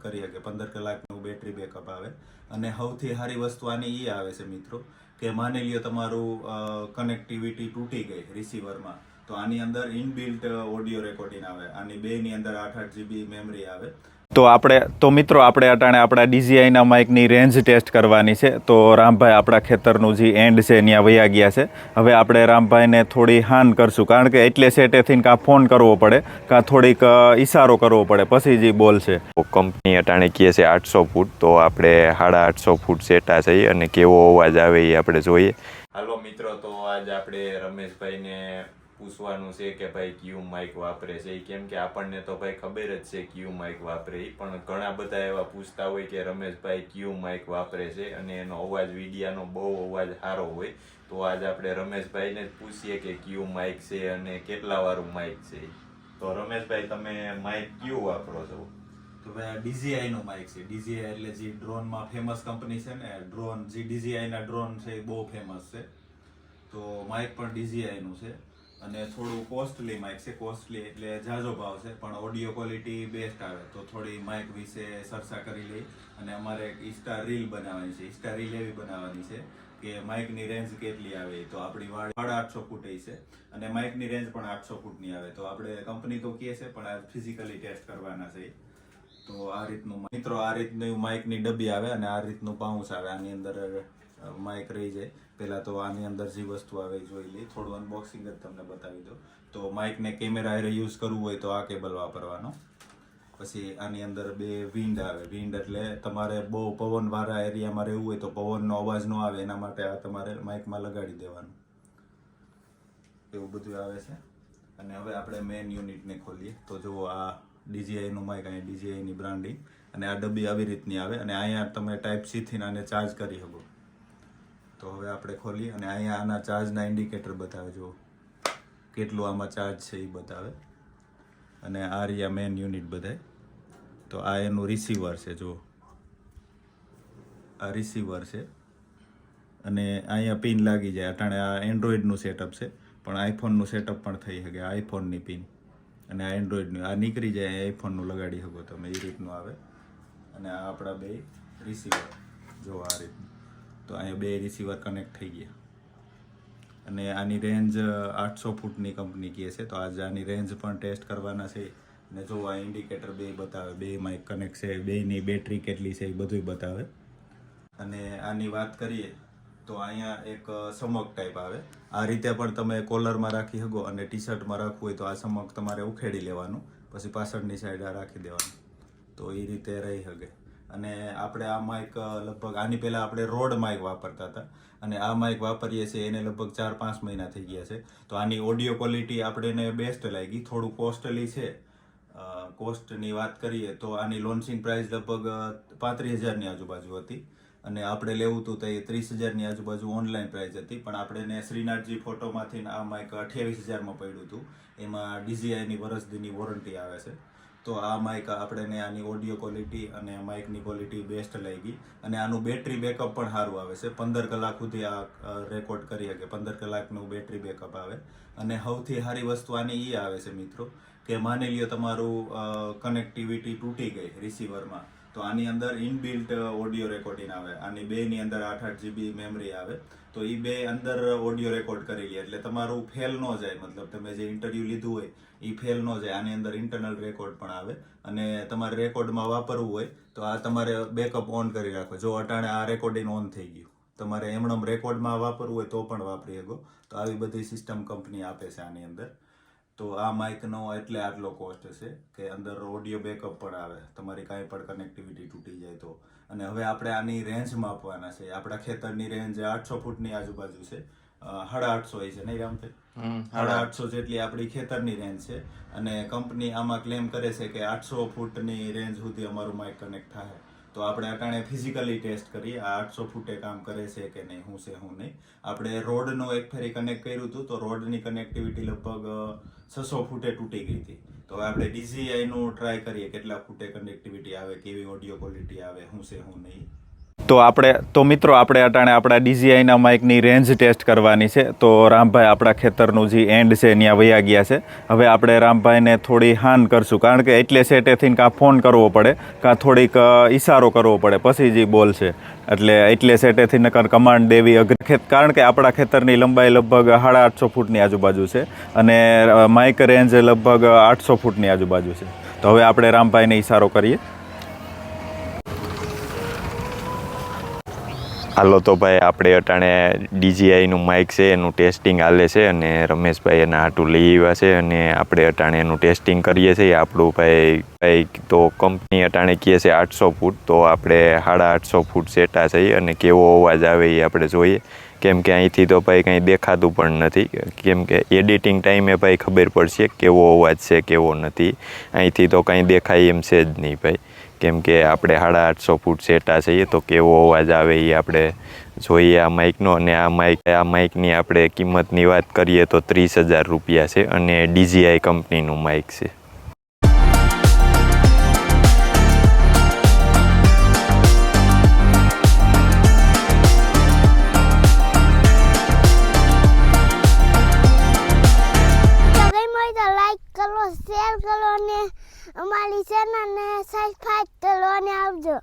Record કરી શકે, 15 કલાકનું બેટરી બેકઅપ આવે. અને સૌથી સારી વસ્તુ આની એ આવે છે મિત્રો કે માની લ્યો તમારું કનેક્ટિવિટી તૂટી ગઈ રિસીવરમાં, તો આની અંદર ઇનબિલ્ટ ઓડિયો રેકોર્ડિંગ આવે. આની બેની અંદર 8 GB મેમરી આવે. તો મિત્રો આપણે અટાણે આપણા DJIના માઇકની રેન્જ ટેસ્ટ કરવાની છે. તો રામભાઈ આપણા ખેતરનું જે એન્ડ છે ત્યાં વયા ગયા છે. હવે આપણે રામભાઈને થોડી હાન કરશું, કારણ કે એટલે સેટેથી કાં ફોન કરવો પડે કાં થોડીક ઈશારો કરવો પડે પછી જે બોલશે. કંપની અટાણે કહે છે 800 ફૂટ, તો આપણે 850 ફૂટ સેટા છે અને કેવો અવાજ આવે એ આપણે જોઈએ. હાલો મિત્રો, તો આજ આપણે રમેશભાઈને પૂછવાનું છે કે ભાઈ કયું માઇક વાપરે છે, કેમ કે આપણને તો ભાઈ ખબર જ છે કયું માઇક વાપરે, પણ ઘણા બધા એવા પૂછતા હોય કે રમેશભાઈ કયું માઇક વાપરે છે અને એનો અવાજ વિડિયાનો બહુ અવાજ સારો હોય. તો આજ આપણે રમેશભાઈને જ પૂછીએ કે કયું માઇક છે અને કેટલા વાળું માઇક છે. તો રમેશભાઈ, તમે માઇક કયું વાપરો છો? તો ભાઈ આ DJI નો માઇક છે. DJI એટલે જે ડ્રોનમાં ફેમસ કંપની છે ને, ડ્રોન જે DJI ના ડ્રોન છે એ બહુ ફેમસ છે. તો માઇક પણ DJI નું છે અને થોડું કોસ્ટલી માઇક છે. કોસ્ટલી એટલે ઝાઝો ભાવ છે, પણ ઓડિયો ક્વોલિટી બેસ્ટ આવે. તો થોડી માઇક વિશે ચર્ચા કરી લઈ. અને અમારે એક ઇન્સ્ટા રીલ બનાવવાની છે. ઇન્સ્ટા રીલ એવી બનાવવાની છે કે માઇકની રેન્જ કેટલી આવે. તો આપણી વાડ 850 ફૂટ છે અને માઇકની રેન્જ પણ 800 ફૂટની આવે. તો આપણે કંપની તો કહે છે, પણ આ ફિઝિકલી ટેસ્ટ કરવાના છે. તો આ રીતનું મિત્રો, આ રીતનું માઇકની ડબ્બી આવે અને આ રીતનું પાઉચ આવે. આની અંદર માઇક રહી જાય. પહેલા તો આની અંદર જે વસ્તુ આવે એ જોઈ લઈ. થોડું અનબોક્સિંગ જ તમને બતાવી દો. તો માઇકને કેમેરા યુઝ કરવું હોય તો આ કેબલ વાપરવાનો. પછી આની અંદર 2 વિન્ડ આવે. વિન્ડ એટલે તમારે બહુ પવનવાળા એરિયામાં રહેવું હોય તો પવનનો અવાજ ન આવે એના માટે આ તમારે માઇકમાં લગાડી દેવાનું. એવું બધું આવે છે. અને હવે આપણે મેઇન યુનિટને ખોલીએ. તો જુઓ, આ DJI નું માઇક, અહીંયા DJI ની બ્રાન્ડિંગ. અને આ ડબ્બી આવી રીતની આવે અને અહીંયા તમે Type-C થી આને ચાર્જ કરી શકો. તો હવે આપણે ખોલીએ અને અહીંયા આના ચાર્જના ઇન્ડિકેટર બતાવે. જુઓ કેટલું આમાં ચાર્જ છે એ બતાવે. અને આ રહ્યા મેઇન યુનિટ બધાય. તો આ એનું રિસીવર છે. જુઓ, આ રિસીવર છે અને અહીંયા પિન લાગી જાય. અટાણે આ એન્ડ્રોઈડનું સેટઅપ છે, પણ આઈફોનનું સેટઅપ પણ થઈ શકે. આઈફોનની પિન અને આ એન્ડ્રોઈડની આ નીકળી જાય, આઈફોનનું લગાડી શકો તમે. એ રીતનું આવે. અને આ આપણા 2 રિસીવર જો આ રીતનું. તો અહીંયા 2 રિસીવર કનેક્ટ થઈ ગયા. અને આની રેન્જ 800 ફૂટની કંપની કહે છે. તો આજે આની રેન્જ પણ ટેસ્ટ કરવાના છે. અને જો આ ઇન્ડિકેટર 2 બતાવે, 2 માઇક કનેક્ટ છે, 2ની બેટરી કેટલી છે એ બધું બતાવે. અને આની વાત કરીએ તો અહીંયા એક સમક ટાઈપ આવે. આ રીતે પણ તમે કોલરમાં રાખી શકો અને ટી-શર્ટમાં રાખવું હોય તો આ સમક તમારે ઉખેડી લેવાનું, પછી પાછળની સાઈડ આ રાખી દેવાનું. તો એ રીતે રહી શકે. અને આપણે આ માઇક લગભગ આની પહેલાં આપણે રોડ માઇક વાપરતા હતા અને આ માઇક વાપરીએ છીએ એને લગભગ 4-5 મહિના થઈ ગયા છે. તો આની ઓડિયો ક્વોલિટી આપણને બેસ્ટ લાગી. થોડું કોસ્ટલી છે. કોસ્ટની વાત કરીએ તો આની લોન્ચિંગ પ્રાઇસ લગભગ 35,000ની આજુબાજુ હતી અને આપણે લેવું હતું તો એ 30,000ની આજુબાજુ ઓનલાઈન પ્રાઇસ હતી. પણ આપણે શ્રીનાથજી ફોટોમાંથી આ માઇક 28,000માં પડ્યું હતું. એમાં DJIની વર્ષદીની વોરંટી આવે છે. તો આ માઇક આપણે આની ઓડિયો ક્વોલિટી અને માઇકની ક્વોલિટી બેસ્ટ લાગી. અને આનું બેટરી બેકઅપ પણ સારું આવે છે. 15 કલાક સુધી આ રેકોર્ડ કરી શકે. 15 કલાકનું બેટરી બેકઅપ આવે. અને સૌથી સારી વસ્તુ આની એ આવે છે મિત્રો કે માની લ્યો તમારું કનેક્ટિવિટી તૂટી ગઈ રિસીવરમાં, તો આની અંદર ઇનબિલ્ટ ઓડિયો રેકોર્ડિંગ આવે. આની બેની અંદર 8 GB મેમરી આવે. તો એ 2 અંદર ઓડિયો રેકોર્ડ કરી લે એટલે તમારું ફેલ ન જાય. મતલબ તમે જે ઇન્ટરવ્યુ લીધું હોય એ ફેલ ન જાય. આની અંદર ઇન્ટરનલ રેકોર્ડ પણ આવે. અને તમારે રેકોર્ડમાં વાપરવું હોય તો આ તમારે બેકઅપ ઓન કરી રાખો. જો અટાણે આ રેકોર્ડિંગ ઓન થઈ ગયું, તમારે એમણે રેકોર્ડમાં વાપરવું હોય તો પણ વાપરી શકો. તો આવી બધી સિસ્ટમ કંપની આપે છે આની અંદર. તો આ માઇકનો એટલે આટલો કોસ્ટ છે કે અંદર ઓડિયો બેકઅપ પણ આવે તમારી કાંઈ પણ કનેક્ટિવિટી તૂટી જાય તો. અને હવે આપણે આની રેન્જ માપવાના છે. આપણા ખેતરની રેન્જ 800 ફૂટની આજુબાજુ છે. 850 હોય છે નહીં રામભાઈ? 850 જેટલી આપણી ખેતરની રેન્જ છે. અને કંપની આમાં ક્લેમ કરે છે કે 800 ફૂટની રેન્જ સુધી અમારું માઇક કનેક્ટ થાય. તો આપણે અટાણે ફિઝિકલી ટેસ્ટ કરીએ આ 800 ફૂટે કામ કરે છે કે નહીં, શું છે શું નહીં. આપણે રોડનો એક ફેરી કનેક્ટ કર્યું હતું તો રોડની કનેક્ટિવિટી લગભગ 600 ફૂટે તૂટી ગઈ હતી. તો હવે આપણે DJI નું ટ્રાય કરીએ કેટલા ફૂટે કનેક્ટિવિટી આવે, કેવી ઓડિયો ક્વોલિટી આવે, શું છે શું નહીં. તો મિત્રો આપણે અટાણે આપણા DJIના માઇકની રેન્જ ટેસ્ટ કરવાની છે. તો રામભાઈ આપણા ખેતરનું જે એન્ડ છે ત્યાં વયા ગયા છે. હવે આપણે રામભાઈને થોડી હાન કરશું, કારણ કે એટલે સેટેથી કાં ફોન કરવો પડે કાં થોડીક ઈશારો કરવો પડે પછી જે બોલ છે. એટલે સેટેથી નકર કમાન્ડ દેવી અઘરી, કારણ કે આપણા ખેતરની લંબાઈ લગભગ 850 ફૂટની આજુબાજુ છે અને માઇક રેન્જ લગભગ 800 ફૂટની આજુબાજુ છે. તો હવે આપણે રામભાઈને ઈશારો કરીએ. હાલો તો ભાઈ આપણે અટાણે DJIનું માઇક છે એનું ટેસ્ટિંગ હાલે છે અને રમેશભાઈ એના હાટું લઈ આવ્યા છે અને આપણે અટાણે એનું ટેસ્ટિંગ કરીએ છીએ. આપણું ભાઈ તો કંપની અટાણે કહે છે 800 ફૂટ, તો આપણે 850 ફૂટ સેટા છીએ અને કેવો અવાજ આવે એ આપણે જોઈએ. કેમ કે અહીંથી તો ભાઈ કંઈ દેખાતું પણ નથી, કેમ કે એડિટિંગ ટાઈમે ભાઈ ખબર પડશે કેવો અવાજ છે કેવો નથી. અહીંથી તો કંઈ દેખાય એમ છે જ નહીં ભાઈ, કેમ કે આપણે 850 ફૂટ સેટા છીએ તો કેવો અવાજ આવે એ આપણે જોઈએ આ માઇકનો. અને આ માઇકની આપણે કિંમતની વાત કરીએ તો 30,000 રૂપિયા છે અને DJI કંપનીનું માઇક છે. લાઈક કરો, શેર કરો અને અમારી ચેનલને સબસ્ક્રાઇબ કરો અને આવજો.